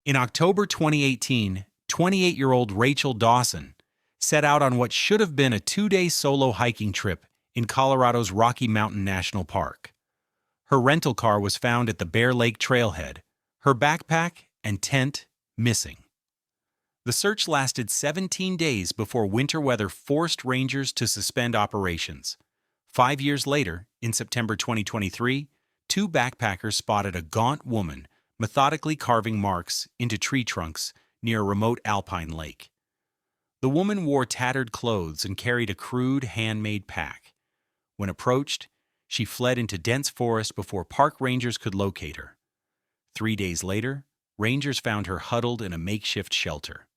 In October 2018, 28-year-old Rachel Dawson set out on what should have been a 2-day solo hiking trip in Colorado's Rocky Mountain National Park. Her rental car was found at the Bear Lake trailhead, her backpack and tent missing. The search lasted 17 days before winter weather forced rangers to suspend operations. 5 years later, in September 2023, 2 backpackers spotted a gaunt woman methodically carving marks into tree trunks near a remote alpine lake. The woman wore tattered clothes and carried a crude, handmade pack. When approached, she fled into dense forest before park rangers could locate her. 3 days later, rangers found her huddled in a makeshift shelter.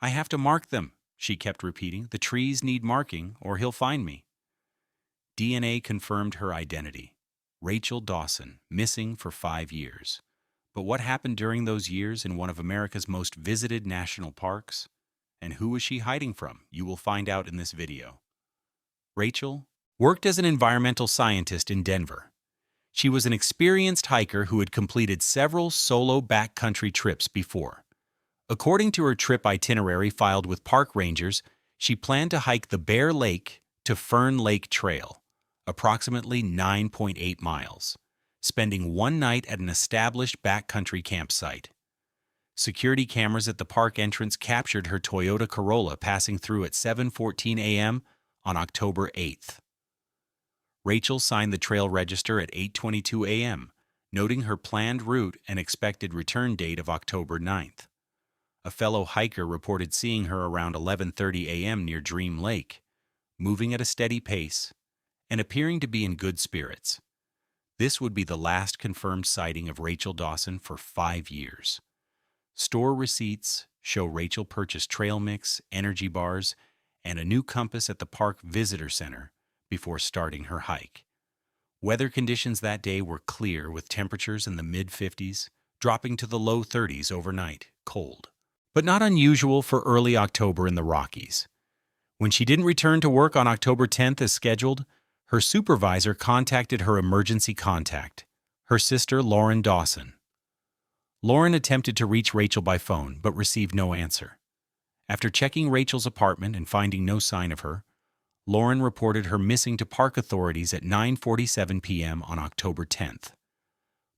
"I have to mark them," she kept repeating. "The trees need marking, or he'll find me." DNA confirmed her identity. Rachel Dawson, missing for 5 years. But what happened during those years in one of America's most visited national parks? And who was she hiding from? You will find out in this video. Rachel worked as an environmental scientist in Denver. She was an experienced hiker who had completed several solo backcountry trips before. According to her trip itinerary filed with park rangers, she planned to hike the Bear Lake to Fern Lake Trail, approximately 9.8 miles, spending one night at an established backcountry campsite. Security cameras at the park entrance captured her Toyota Corolla passing through at 7:14 a.m. on October 8th. Rachel signed the trail register at 8:22 a.m., noting her planned route and expected return date of October 9th. A fellow hiker reported seeing her around 11:30 a.m. near Dream Lake, moving at a steady pace and appearing to be in good spirits. This would be the last confirmed sighting of Rachel Dawson for 5 years. Store receipts show Rachel purchased trail mix, energy bars, and a new compass at the park visitor center before starting her hike. Weather conditions that day were clear with temperatures in the mid-50s, dropping to the low 30s overnight, cold. But not unusual for early October in the Rockies. When she didn't return to work on October 10th as scheduled, her supervisor contacted her emergency contact, her sister Lauren Dawson. Lauren attempted to reach Rachel by phone, but received no answer. After checking Rachel's apartment and finding no sign of her, Lauren reported her missing to park authorities at 9:47 p.m. on October 10th.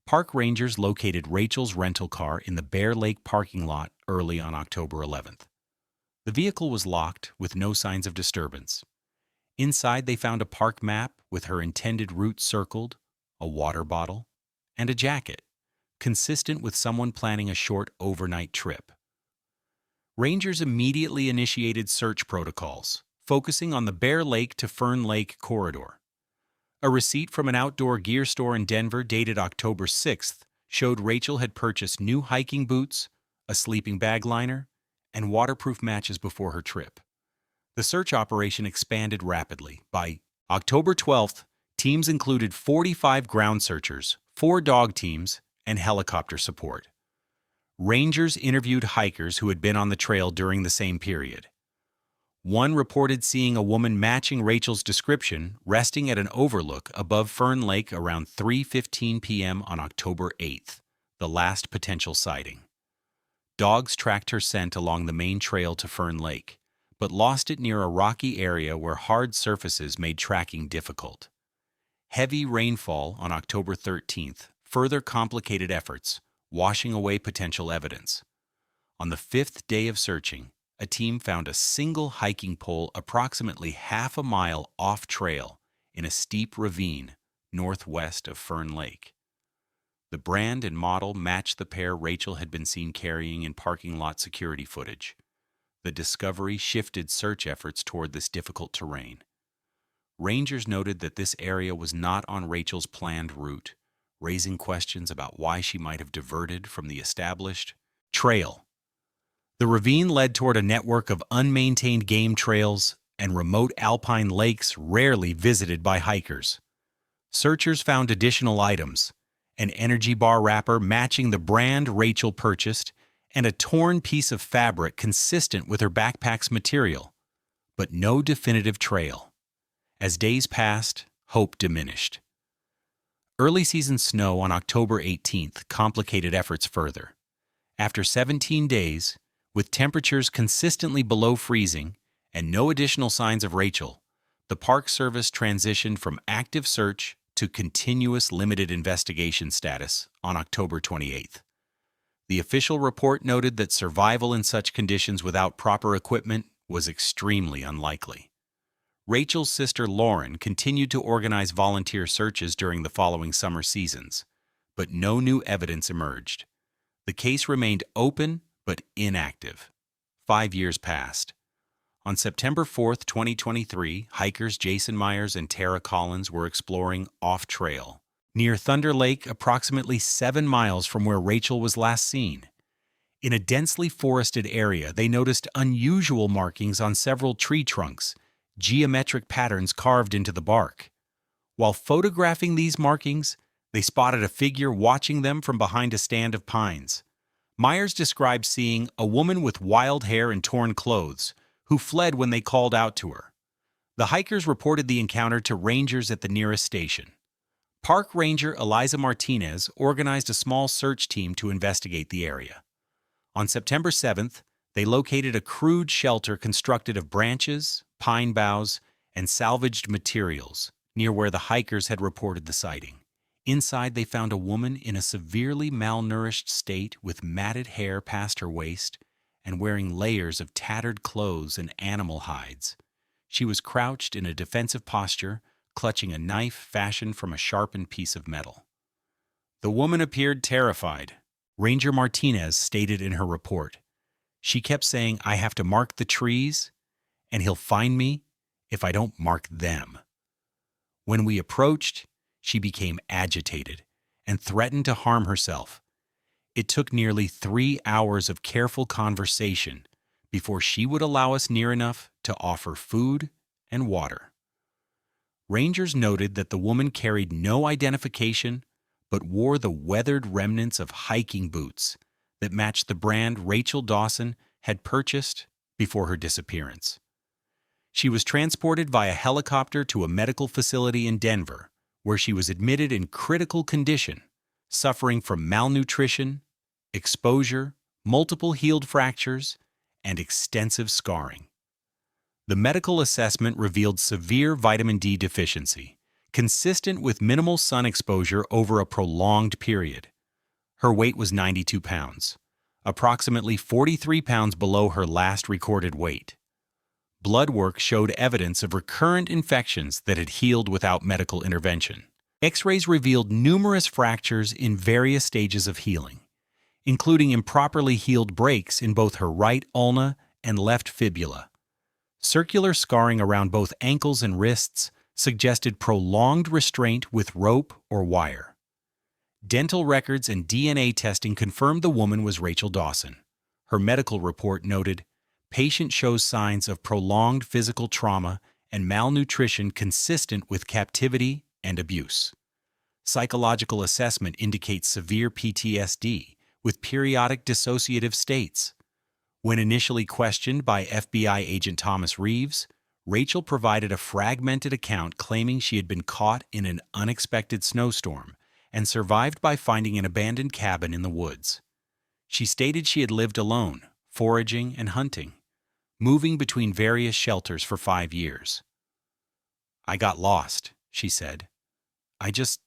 Park rangers located Rachel's rental car in the Bear Lake parking lot early on October 11th. The vehicle was locked with no signs of disturbance. Inside, they found a park map with her intended route circled, a water bottle, and a jacket, consistent with someone planning a short overnight trip. Rangers immediately initiated search protocols, focusing on the Bear Lake to Fern Lake corridor. A receipt from an outdoor gear store in Denver dated October 6th showed Rachel had purchased new hiking boots, a sleeping bag liner, and waterproof matches before her trip. The search operation expanded rapidly. By October 12th, teams included 45 ground searchers, 4 dog teams, and helicopter support. Rangers interviewed hikers who had been on the trail during the same period. One reported seeing a woman matching Rachel's description resting at an overlook above Fern Lake around 3:15 p.m. on October 8th, the last potential sighting. Dogs tracked her scent along the main trail to Fern Lake, but lost it near a rocky area where hard surfaces made tracking difficult. Heavy rainfall on October 13th further complicated efforts, washing away potential evidence. On the 5th day of searching, a team found a single hiking pole approximately half a mile off-trail in a steep ravine northwest of Fern Lake. The brand and model matched the pair Rachel had been seen carrying in parking lot security footage. The discovery shifted search efforts toward this difficult terrain. Rangers noted that this area was not on Rachel's planned route, raising questions about why she might have diverted from the established trail. The ravine led toward a network of unmaintained game trails and remote alpine lakes rarely visited by hikers. Searchers found additional items, an energy bar wrapper matching the brand Rachel purchased, and a torn piece of fabric consistent with her backpack's material, but no definitive trail. As days passed, hope diminished. Early season snow on October 18th complicated efforts further. After 17 days, with temperatures consistently below freezing and no additional signs of Rachel, the Park Service transitioned from active search to continuous limited investigation status on October 28th. The official report noted that survival in such conditions without proper equipment was extremely unlikely. Rachel's sister Lauren continued to organize volunteer searches during the following summer seasons, but no new evidence emerged. The case remained open but inactive. 5 years passed. On September 4, 2023, hikers Jason Myers and Tara Collins were exploring off-trail near Thunder Lake, approximately 7 miles from where Rachel was last seen. In a densely forested area, they noticed unusual markings on several tree trunks, geometric patterns carved into the bark. While photographing these markings, they spotted a figure watching them from behind a stand of pines. Myers described seeing a woman with wild hair and torn clothes, who fled when they called out to her. The hikers reported the encounter to rangers at the nearest station. Park Ranger Eliza Martinez organized a small search team to investigate the area. On September 7th, they located a crude shelter constructed of branches, pine boughs, and salvaged materials near where the hikers had reported the sighting. Inside, they found a woman in a severely malnourished state with matted hair past her waist and wearing layers of tattered clothes and animal hides. She was crouched in a defensive posture, clutching a knife fashioned from a sharpened piece of metal. The woman appeared terrified. Ranger Martinez stated in her report, "She kept saying, 'I have to mark the trees, and he'll find me if I don't mark them.' When we approached, she became agitated and threatened to harm herself. It took nearly 3 hours of careful conversation before she would allow us near enough to offer food and water." Rangers noted that the woman carried no identification but wore the weathered remnants of hiking boots that matched the brand Rachel Dawson had purchased before her disappearance. She was transported via helicopter to a medical facility in Denver, where she was admitted in critical condition, suffering from malnutrition, exposure, multiple healed fractures, and extensive scarring. The medical assessment revealed severe vitamin D deficiency, consistent with minimal sun exposure over a prolonged period. Her weight was 92 pounds, approximately 43 pounds below her last recorded weight. Blood work showed evidence of recurrent infections that had healed without medical intervention. X-rays revealed numerous fractures in various stages of healing, including improperly healed breaks in both her right ulna and left fibula. Circular scarring around both ankles and wrists suggested prolonged restraint with rope or wire. Dental records and DNA testing confirmed the woman was Rachel Dawson. Her medical report noted, "Patient shows signs of prolonged physical trauma and malnutrition consistent with captivity and abuse." Psychological assessment indicates severe PTSD with periodic dissociative states. When initially questioned by FBI agent Thomas Reeves, Rachel provided a fragmented account claiming she had been caught in an unexpected snowstorm and survived by finding an abandoned cabin in the woods. She stated she had lived alone, foraging and hunting, moving between various shelters for 5 years. "I got lost," she said. "I just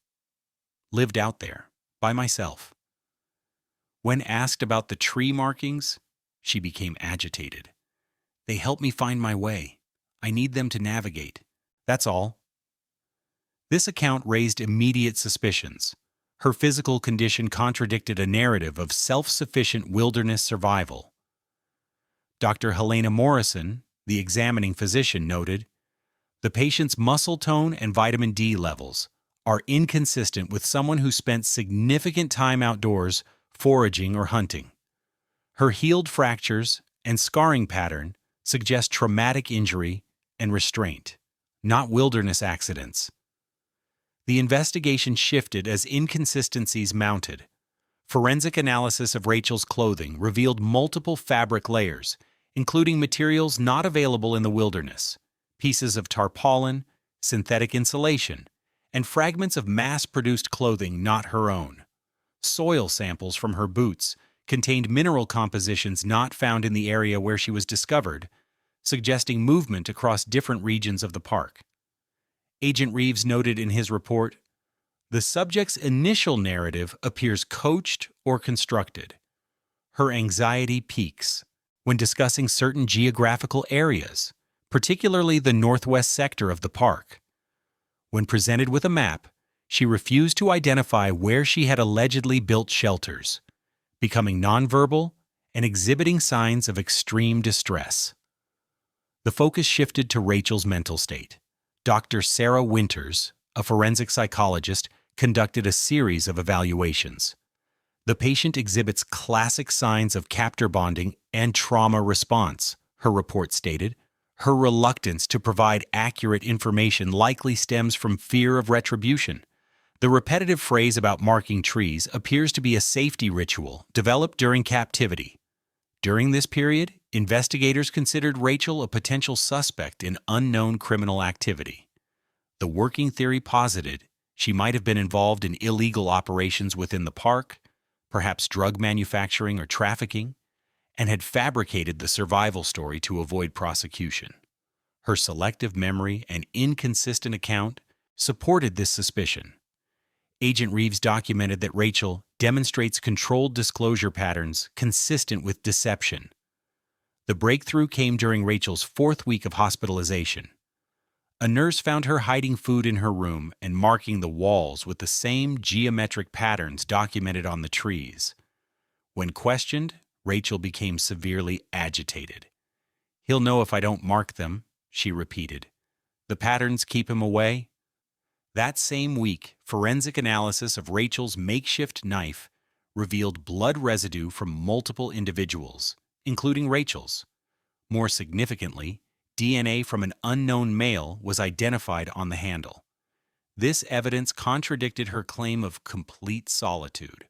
lived out there, by myself." When asked about the tree markings, she became agitated. "They help me find my way. I need them to navigate. That's all." This account raised immediate suspicions. Her physical condition contradicted a narrative of self-sufficient wilderness survival. Dr. Helena Morrison, the examining physician, noted, "The patient's muscle tone and vitamin D levels are inconsistent with someone who spent significant time outdoors foraging or hunting. Her healed fractures and scarring pattern suggest traumatic injury and restraint, not wilderness accidents." The investigation shifted as inconsistencies mounted. Forensic analysis of Rachel's clothing revealed multiple fabric layers, including materials not available in the wilderness, pieces of tarpaulin, synthetic insulation, and fragments of mass-produced clothing not her own. Soil samples from her boots contained mineral compositions not found in the area where she was discovered, suggesting movement across different regions of the park. Agent Reeves noted in his report, "The subject's initial narrative appears coached or constructed. Her anxiety peaks when discussing certain geographical areas, particularly the northwest sector of the park. When presented with a map, she refused to identify where she had allegedly built shelters, becoming nonverbal and exhibiting signs of extreme distress." The focus shifted to Rachel's mental state. Dr. Sarah Winters, a forensic psychologist, conducted a series of evaluations. "The patient exhibits classic signs of captor bonding and trauma response," her report stated. "Her reluctance to provide accurate information likely stems from fear of retribution. The repetitive phrase about marking trees appears to be a safety ritual developed during captivity. During this period, investigators considered Rachel a potential suspect in unknown criminal activity. The working theory posited she might have been involved in illegal operations within the park, perhaps drug manufacturing or trafficking, and had fabricated the survival story to avoid prosecution. Her selective memory and inconsistent account supported this suspicion. Agent Reeves documented that Rachel demonstrates controlled disclosure patterns consistent with deception. The breakthrough came during Rachel's 4th week of hospitalization. A nurse found her hiding food in her room and marking the walls with the same geometric patterns documented on the trees. When questioned, Rachel became severely agitated. "He'll know if I don't mark them," she repeated. "The patterns keep him away." That same week, forensic analysis of Rachel's makeshift knife revealed blood residue from multiple individuals, including Rachel's. More significantly, DNA from an unknown male was identified on the handle. This evidence contradicted her claim of complete solitude.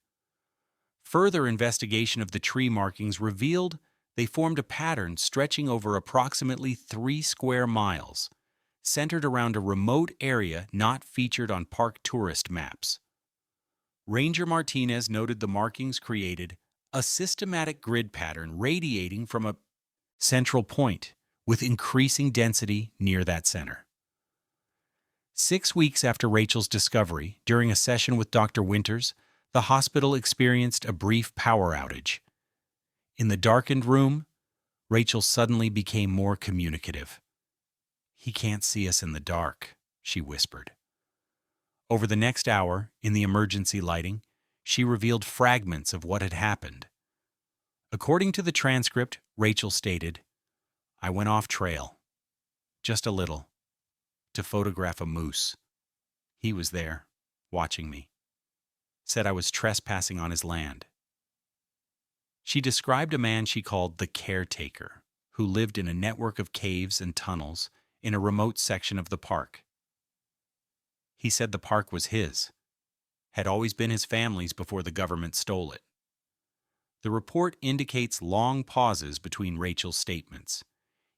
Further investigation of the tree markings revealed they formed a pattern stretching over approximately 3 square miles, centered around a remote area not featured on park tourist maps. Ranger Martinez noted the markings created a systematic grid pattern radiating from a central point, with increasing density near that center. 6 weeks after Rachel's discovery, during a session with Dr. Winters, the hospital experienced a brief power outage. In the darkened room, Rachel suddenly became more communicative. "He can't see us in the dark," she whispered. Over the next hour, in the emergency lighting, she revealed fragments of what had happened. According to the transcript, Rachel stated, "I went off trail, just a little, to photograph a moose. He was there, watching me. Said I was trespassing on his land." She described a man she called the caretaker, who lived in a network of caves and tunnels in a remote section of the park. He said the park was his, had always been his family's before the government stole it. The report indicates long pauses between Rachel's statements.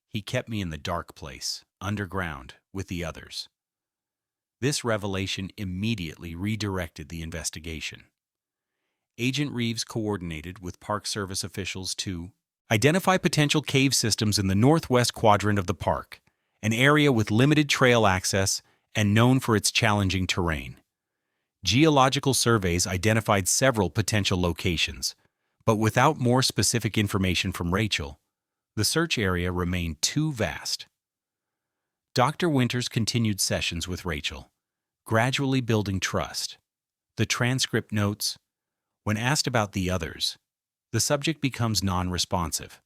"He kept me in the dark place, underground, with the others." This revelation immediately redirected the investigation. Agent Reeves coordinated with Park Service officials to identify potential cave systems in the northwest quadrant of the park, an area with limited trail access and known for its challenging terrain. Geological surveys identified several potential locations, but without more specific information from Rachel, the search area remained too vast. Dr. Winters continued sessions with Rachel, gradually building trust. The transcript notes, "When asked about the others, the subject becomes non-responsive.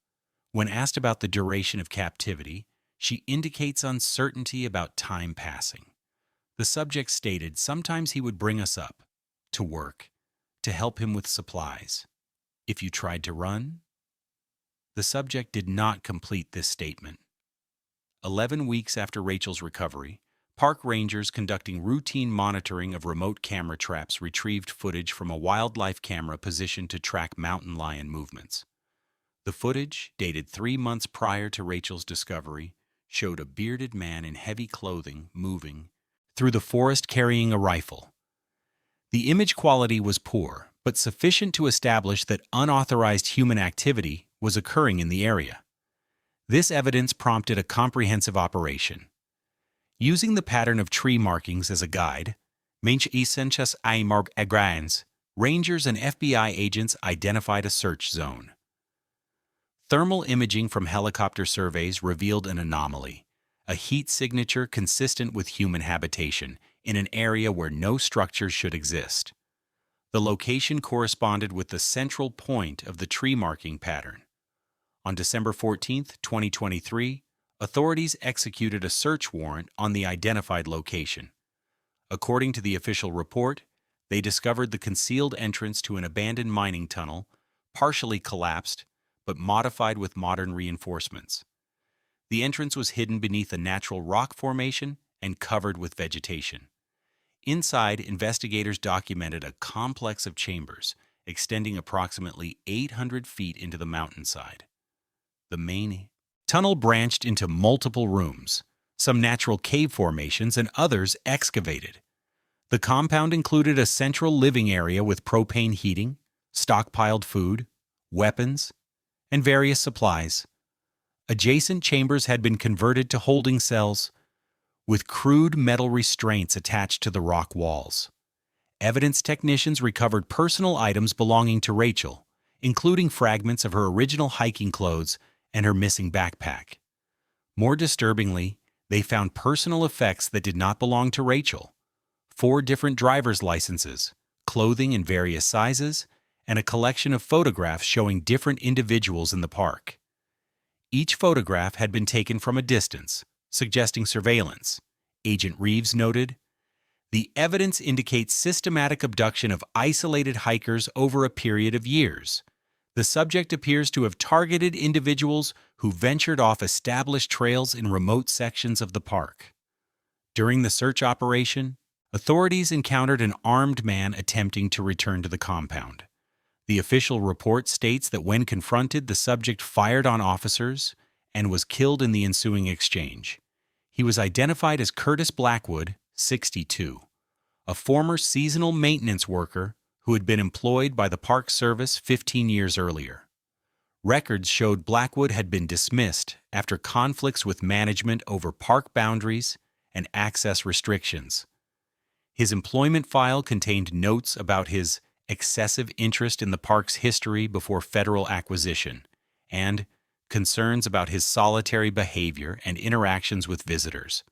When asked about the duration of captivity, she indicates uncertainty about time passing. The subject stated sometimes he would bring us up, to work, to help him with supplies. If you tried to run?" The subject did not complete this statement. 11 weeks after Rachel's recovery, park rangers conducting routine monitoring of remote camera traps retrieved footage from a wildlife camera positioned to track mountain lion movements. The footage, dated 3 months prior to Rachel's discovery, showed a bearded man in heavy clothing moving through the forest carrying a rifle. The image quality was poor, but sufficient to establish that unauthorized human activity was occurring in the area. This evidence prompted a comprehensive operation. Using the pattern of tree markings as a guide, rangers and FBI agents identified a search zone. Thermal imaging from helicopter surveys revealed an anomaly, a heat signature consistent with human habitation in an area where no structures should exist. The location corresponded with the central point of the tree marking pattern. On December 14, 2023, authorities executed a search warrant on the identified location. According to the official report, they discovered the concealed entrance to an abandoned mining tunnel, partially collapsed, but modified with modern reinforcements. The entrance was hidden beneath a natural rock formation and covered with vegetation. Inside, investigators documented a complex of chambers extending approximately 800 feet into the mountainside. The main tunnel branched into multiple rooms, some natural cave formations and others excavated. The compound included a central living area with propane heating, stockpiled food, weapons, and various supplies. Adjacent chambers had been converted to holding cells, with crude metal restraints attached to the rock walls. Evidence technicians recovered personal items belonging to Rachel, including fragments of her original hiking clothes and her missing backpack. More disturbingly, they found personal effects that did not belong to Rachel: 4 different driver's licenses, clothing in various sizes, and a collection of photographs showing different individuals in the park. Each photograph had been taken from a distance, suggesting surveillance. Agent Reeves noted, "The evidence indicates systematic abduction of isolated hikers over a period of years. The subject appears to have targeted individuals who ventured off established trails in remote sections of the park." During the search operation, authorities encountered an armed man attempting to return to the compound. The official report states that when confronted, the subject fired on officers and was killed in the ensuing exchange. He was identified as Curtis Blackwood, 62, a former seasonal maintenance worker who had been employed by the Park Service 15 years earlier. Records showed Blackwood had been dismissed after conflicts with management over park boundaries and access restrictions. His employment file contained notes about his excessive interest in the park's history before federal acquisition, and concerns about his solitary behavior and interactions with visitors.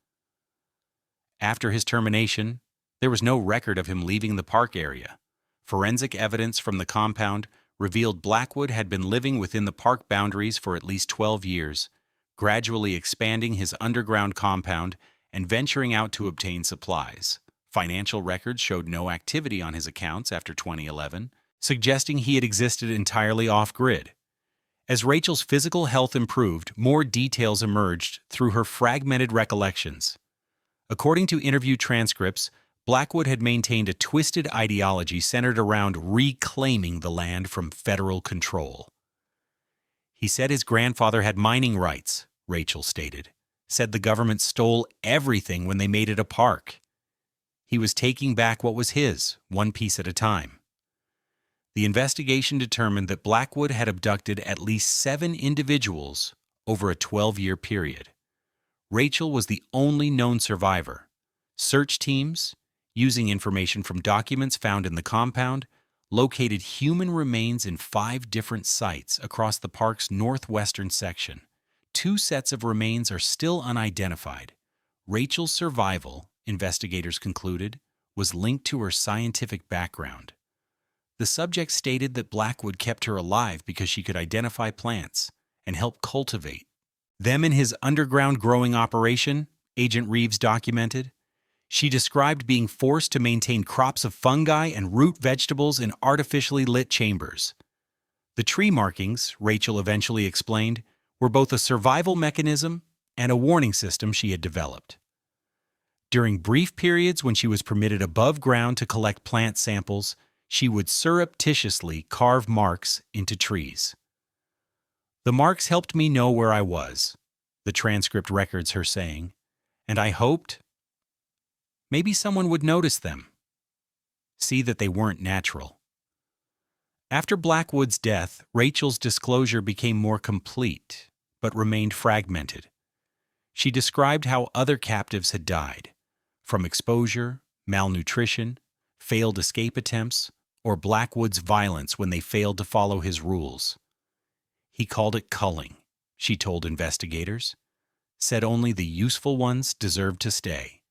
After his termination, there was no record of him leaving the park area. Forensic evidence from the compound revealed Blackwood had been living within the park boundaries for at least 12 years, gradually expanding his underground compound and venturing out to obtain supplies. Financial records showed no activity on his accounts after 2011, suggesting he had existed entirely off-grid. As Rachel's physical health improved, more details emerged through her fragmented recollections. According to interview transcripts, Blackwood had maintained a twisted ideology centered around reclaiming the land from federal control. He said his grandfather had mining rights, Rachel stated, said the government stole everything when they made it a park. He was taking back what was his, one piece at a time. The investigation determined that Blackwood had abducted at least 7 individuals over a 12-year period. Rachel was the only known survivor. Search teams, using information from documents found in the compound, located human remains in 5 different sites across the park's northwestern section. 2 sets of remains are still unidentified. Rachel's survival, investigators concluded, was linked to her scientific background. The subject stated that Blackwood kept her alive because she could identify plants and help cultivate them in his underground growing operation, Agent Reeves documented. She described being forced to maintain crops of fungi and root vegetables in artificially lit chambers. The tree markings, Rachel eventually explained, were both a survival mechanism and a warning system she had developed. During brief periods when she was permitted above ground to collect plant samples, she would surreptitiously carve marks into trees. "The marks helped me know where I was," the transcript records her saying, "and I hoped maybe someone would notice them, see that they weren't natural." After Blackwood's death, Rachel's disclosure became more complete, but remained fragmented. She described how other captives had died, from exposure, malnutrition, failed escape attempts, or Blackwood's violence when they failed to follow his rules. He called it culling, she told investigators, said only the useful ones deserved to stay.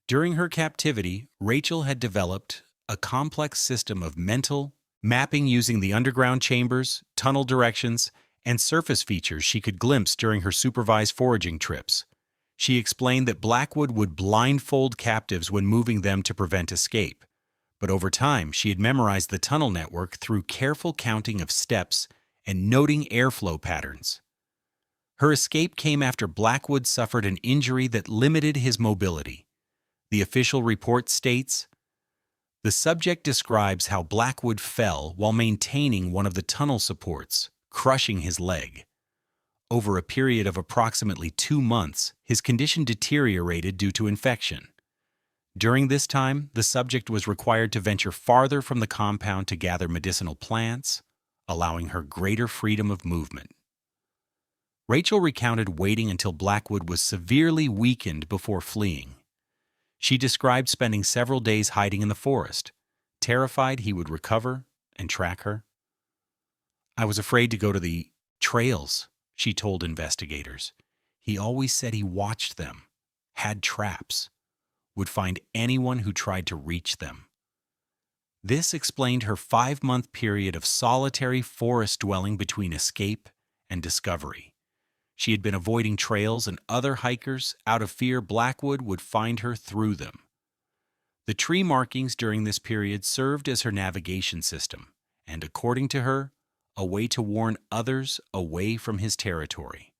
During her captivity, Rachel had developed a complex system of mental mapping using the underground chambers, tunnel directions, and surface features she could glimpse during her supervised foraging trips. She explained that Blackwood would blindfold captives when moving them to prevent escape, but over time she had memorized the tunnel network through careful counting of steps and noting airflow patterns. Her escape came after Blackwood suffered an injury that limited his mobility. The official report states, "The subject describes how Blackwood fell while maintaining one of the tunnel supports, crushing his leg. Over a period of approximately 2 months, his condition deteriorated due to infection. During this time, the subject was required to venture farther from the compound to gather medicinal plants, allowing her greater freedom of movement." Rachel recounted waiting until Blackwood was severely weakened before fleeing. She described spending several days hiding in the forest, terrified he would recover and track her. "I was afraid to go to the trails," she told investigators. "He always said he watched them, had traps, would find anyone who tried to reach them." This explained her 5-month period of solitary forest dwelling between escape and discovery. She had been avoiding trails and other hikers out of fear Blackwood would find her through them. The tree markings during this period served as her navigation system, and according to her, a way to warn others away from his territory.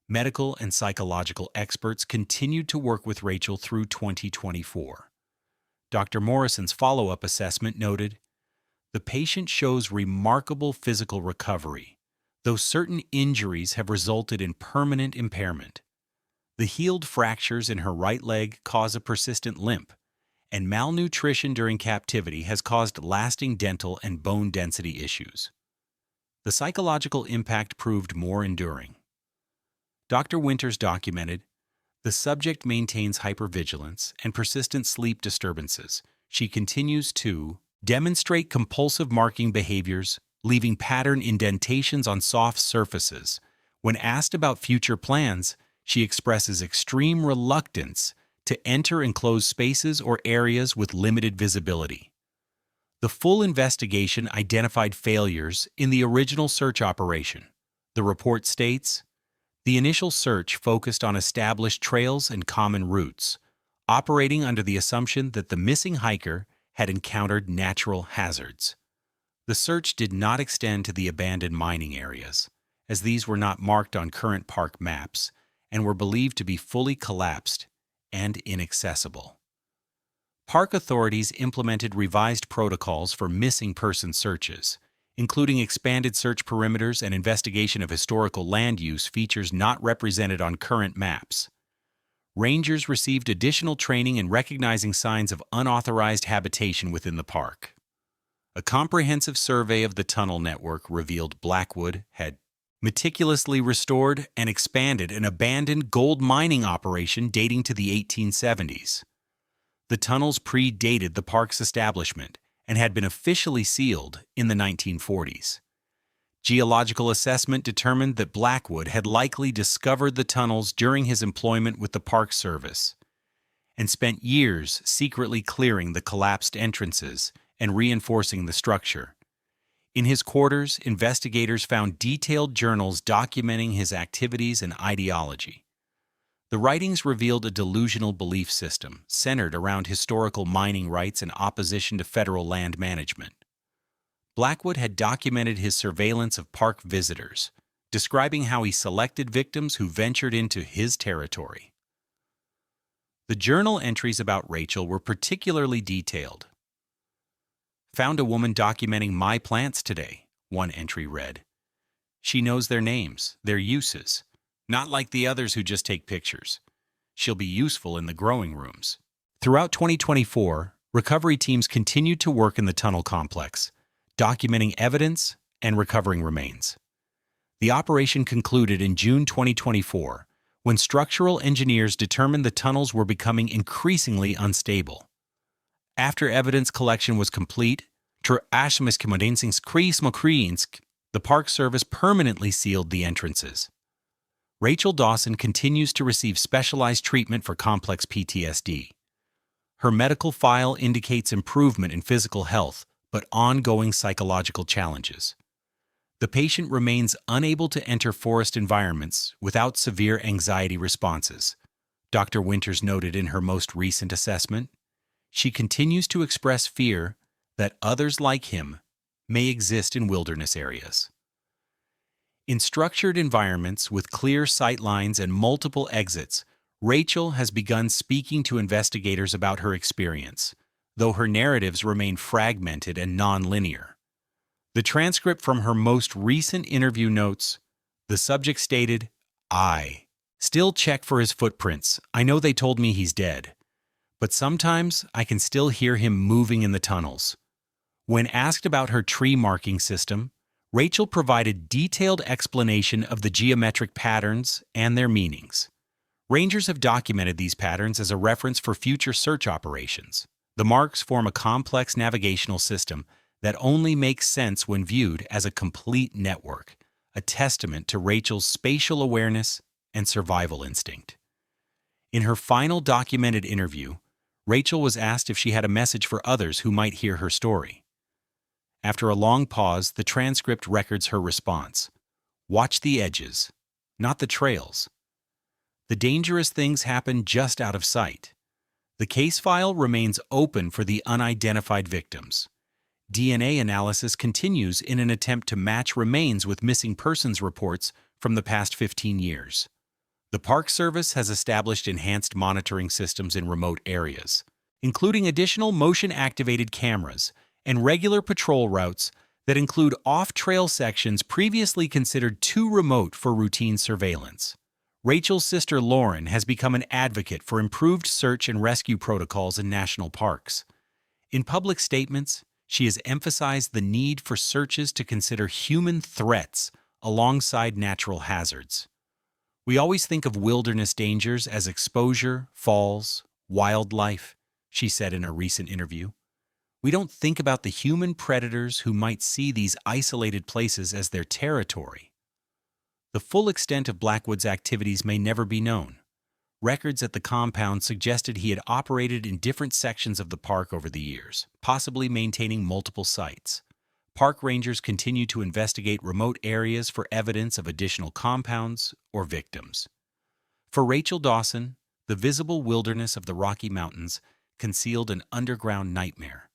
Medical and psychological experts continued to work with Rachel through 2024. Dr. Morrison's follow-up assessment noted, "The patient shows remarkable physical recovery, though certain injuries have resulted in permanent impairment. The healed fractures in her right leg cause a persistent limp, and malnutrition during captivity has caused lasting dental and bone density issues. The psychological impact proved more enduring." Dr. Winters documented, "The subject maintains hypervigilance and persistent sleep disturbances. She continues to demonstrate compulsive marking behaviors, leaving pattern indentations on soft surfaces. When asked about future plans, she expresses extreme reluctance to enter enclosed spaces or areas with limited visibility." The full investigation identified failures in the original search operation. The report states, "The initial search focused on established trails and common routes, operating under the assumption that the missing hiker had encountered natural hazards. The search did not extend to the abandoned mining areas, as these were not marked on current park maps and were believed to be fully collapsed and inaccessible." Park authorities implemented revised protocols for missing person searches, including expanded search perimeters and investigation of historical land use features not represented on current maps. Rangers received additional training in recognizing signs of unauthorized habitation within the park. A comprehensive survey of the tunnel network revealed Blackwood had meticulously restored and expanded an abandoned gold mining operation dating to the 1870s. The tunnels predated the park's establishment and had been officially sealed in the 1940s. Geological assessment determined that Blackwood had likely discovered the tunnels during his employment with the Park Service and spent years secretly clearing the collapsed entrances and reinforcing the structure. In his quarters, investigators found detailed journals documenting his activities and ideology. The writings revealed a delusional belief system centered around historical mining rights and opposition to federal land management. Blackwood had documented his surveillance of park visitors, describing how he selected victims who ventured into his territory. The journal entries about Rachel were particularly detailed. "Found a woman documenting my plants today," one entry read. "She knows their names, their uses, not like the others who just take pictures. She'll be useful in the growing rooms." Throughout 2024, recovery teams continued to work in the tunnel complex, documenting evidence and recovering remains. The operation concluded in June 2024, when structural engineers determined the tunnels were becoming increasingly unstable. After evidence collection was complete, the Park Service permanently sealed the entrances. Rachel Dawson continues to receive specialized treatment for complex PTSD. Her medical file indicates improvement in physical health, but ongoing psychological challenges. The patient remains unable to enter forest environments without severe anxiety responses, Dr. Winters noted in her most recent assessment. She continues to express fear that others like him may exist in wilderness areas. In structured environments with clear sight lines and multiple exits, Rachel has begun speaking to investigators about her experience, though her narratives remain fragmented and non-linear. The transcript from her most recent interview notes, the subject stated, "I still check for his footprints. I know they told me he's dead, but sometimes I can still hear him moving in the tunnels." When asked about her tree marking system, Rachel provided detailed explanation of the geometric patterns and their meanings. Rangers have documented these patterns as a reference for future search operations. The marks form a complex navigational system that only makes sense when viewed as a complete network, a testament to Rachel's spatial awareness and survival instinct. In her final documented interview, Rachel was asked if she had a message for others who might hear her story. After a long pause, the transcript records her response. "Watch the edges, not the trails. The dangerous things happen just out of sight. The case file remains open for the unidentified victims. DNA analysis continues in an attempt to match remains with missing persons reports from the past 15 years. The Park Service has established enhanced monitoring systems in remote areas, including additional motion-activated cameras and regular patrol routes that include off-trail sections previously considered too remote for routine surveillance. Rachel's sister Lauren has become an advocate for improved search and rescue protocols in national parks. In public statements, she has emphasized the need for searches to consider human threats alongside natural hazards. "We always think of wilderness dangers as exposure, falls, wildlife," she said in a recent interview. "We don't think about the human predators who might see these isolated places as their territory." The full extent of Blackwood's activities may never be known. Records at the compound suggested he had operated in different sections of the park over the years, possibly maintaining multiple sites. Park rangers continue to investigate remote areas for evidence of additional compounds or victims. For Rachel Dawson, the visible wilderness of the Rocky Mountains concealed an underground nightmare.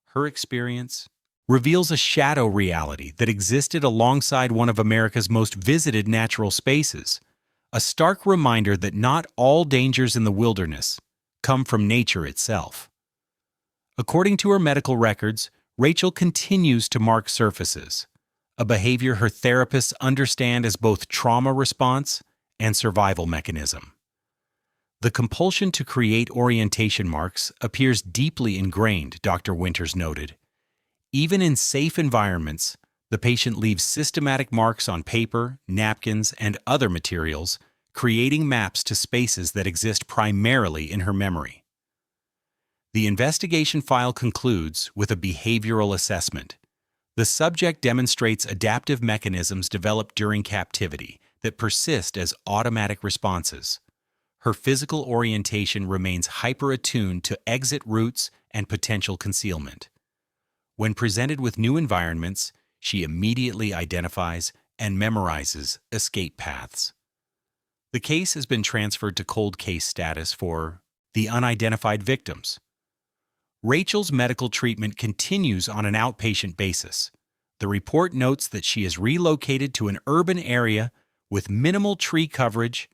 Her experience reveals a shadow reality that existed alongside one of America's most visited natural spaces, a stark reminder that not all dangers in the wilderness come from nature itself. According to her medical records, Rachel continues to mark surfaces, a behavior her therapists understand as both trauma response and survival mechanism. The compulsion to create orientation marks appears deeply ingrained, Dr. Winters noted. Even in safe environments, the patient leaves systematic marks on paper, napkins, and other materials, creating maps to spaces that exist primarily in her memory. The investigation file concludes with a behavioral assessment. The subject demonstrates adaptive mechanisms developed during captivity that persist as automatic responses. Her physical orientation remains hyper-attuned to exit routes and potential concealment. When presented with new environments, she immediately identifies and memorizes escape paths. The case has been transferred to cold case status for the unidentified victims. Rachel's medical treatment continues on an outpatient basis. The report notes that she is relocated to an urban area with minimal tree coverage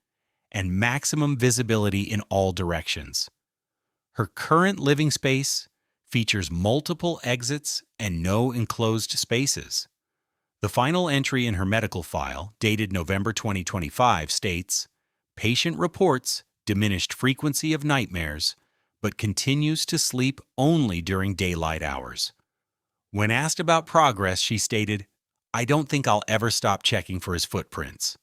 and maximum visibility in all directions. Her current living space features multiple exits and no enclosed spaces. The final entry in her medical file, dated November 2025, states, "Patient reports diminished frequency of nightmares, but continues to sleep only during daylight hours." When asked about progress, she stated, "I don't think I'll ever stop checking for his footprints."